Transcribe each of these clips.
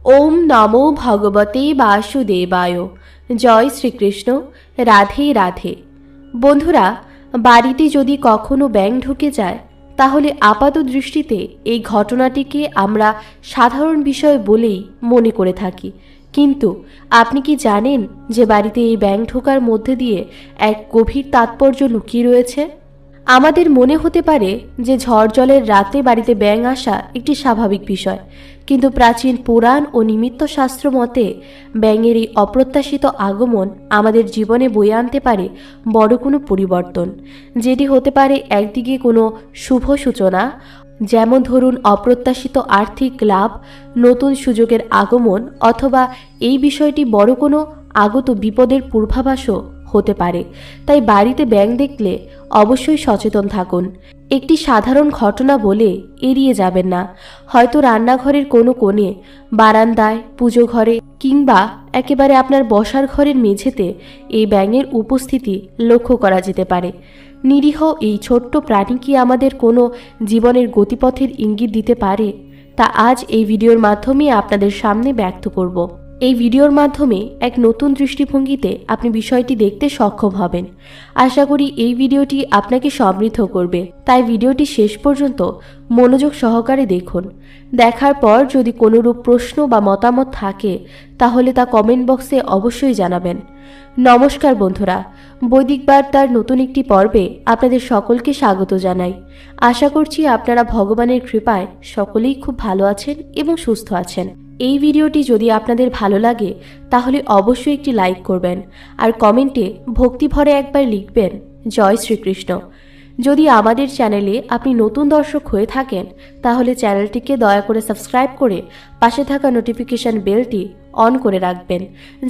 ওম নমো ভগবতে বাসুদেবায়। জয় শ্রীকৃষ্ণ। রাধে রাধে। বন্ধুরা, বাড়িতে যদি কখনো ব্যাঙ ঢুকে যায় তাহলে আপাত দৃষ্টিতে এই ঘটনাটিকে আমরা সাধারণ বিষয় বলেই মনে করে থাকি, কিন্তু আপনি কি জানেন যে বাড়িতে এই ব্যাঙ ঢোকার মধ্যে দিয়ে এক গভীর তাৎপর্য লুকিয়ে রয়েছে? আমাদের মনে হতে পারে যে ঝড় জলের রাতে বাড়িতে ব্যাঙ আসা একটি স্বাভাবিক বিষয়, কিন্তু প্রাচীন পুরাণ ও নিমিত্ত শাস্ত্র মতে ব্যাঙের এই অপ্রত্যাশিত আগমন আমাদের জীবনে বয়ে আনতে পারে বড় কোনো পরিবর্তন, যেটি হতে পারে একদিকে কোনো শুভ সূচনা, যেমন ধরুন অপ্রত্যাশিত আর্থিক লাভ, নতুন সুযোগের আগমন, অথবা এই বিষয়টি বড় কোনো আগত বিপদের পূর্বাভাসও হতে পারে। তাই বাড়িতে ব্যাঙ দেখলে অবশ্যই সচেতন থাকুন। একটি সাধারণ ঘটনা বলে এড়িয়ে যাবেন না। হয়তো রান্নাঘরের কোনো কোণে, বারান্দায়, পুজো ঘরে কিংবা একেবারে আপনার বসার ঘরের মেঝেতে এই ব্যাঙের উপস্থিতি লক্ষ্য করা যেতে পারে। নিরীহ এই ছোট্ট প্রাণী কি আমাদের কোনো জীবনের গতিপথের ইঙ্গিত দিতে পারে, তা আজ এই ভিডিওর মাধ্যমে আপনাদের সামনে ব্যক্ত করব। এই ভিডিওর মাধ্যমে এক নতুন দৃষ্টিভঙ্গিতে আপনি বিষয়টি দেখতে সক্ষম হবেন। আশা করি এই ভিডিওটি আপনাকে সমৃদ্ধ করবে, তাই ভিডিওটি শেষ পর্যন্ত মনোযোগ সহকারে দেখুন। দেখার পর যদি কোনোরূপ প্রশ্ন বা মতামত থাকে তাহলে তা কমেন্ট বক্সে অবশ্যই জানাবেন। নমস্কার বন্ধুরা, বৈদিক বার্তার নতুন একটি পর্বে আপনাদের সকলকে স্বাগত জানাই। আশা করছি আপনারা ভগবানের কৃপায় সকলেই খুব ভালো আছেন এবং সুস্থ আছেন। এই ভিডিওটি যদি আপনাদের ভালো লাগে তাহলে অবশ্যই একটি লাইক করবেন আর কমেন্টে ভক্তি ভরে একবার লিখবেন জয় শ্রীকৃষ্ণ। যদি আমাদের চ্যানেলে আপনি নতুন দর্শক হয়ে থাকেন তাহলে চ্যানেলটিকে দয়া করে সাবস্ক্রাইব করে পাশে থাকা নোটিফিকেশন বেলটি অন করে রাখবেন,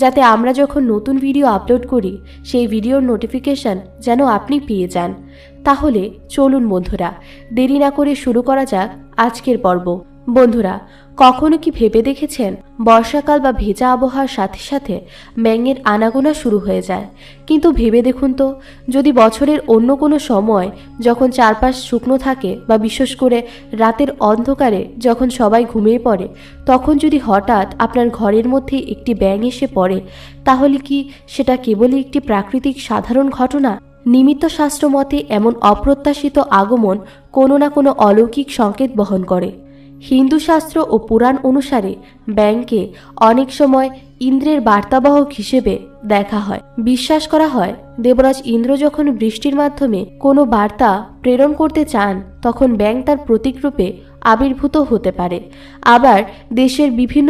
যাতে আমরা যখন নতুন ভিডিও আপলোড করি সেই ভিডিওর নোটিফিকেশন যেন আপনি পেয়ে যান। তাহলে চলুন বন্ধুরা, দেরি না করে শুরু করা যাক আজকের পর্ব। বন্ধুরা, কখনো কি ভেবে দেখেছেন বর্ষাকাল বা ভেজা আবহাওয়ার সাথে সাথে ব্যাঙের আনাগোনা শুরু হয়ে যায়? কিন্তু ভেবে দেখুন তো, যদি বছরের অন্য কোনো সময় যখন চারপাশ শুকনো থাকে বা বিশেষ করে রাতের অন্ধকারে যখন সবাই ঘুমিয়ে পড়ে তখন যদি হঠাৎ আপনার ঘরের মধ্যে একটি ব্যাঙ এসে পড়ে, তাহলে কি সেটা কেবলই একটি প্রাকৃতিক সাধারণ ঘটনা? নিমিত্ত শাস্ত্র মতে এমন অপ্রত্যাশিত আগমন কোনো না কোনো অলৌকিক সংকেত বহন করে। হিন্দু শাস্ত্র ও পুরাণ অনুসারে ব্যাঙকে অনেক সময় ইন্দ্রের বার্তাবাহক হিসেবে দেখা হয়। বিশ্বাস করা হয় দেবরাজ ইন্দ্র যখন বৃষ্টির মাধ্যমে কোনো বার্তা প্রেরণ করতে চান তখন ব্যাঙ তার প্রতীকরূপে আবির্ভূত হতে পারে। আবার দেশের বিভিন্ন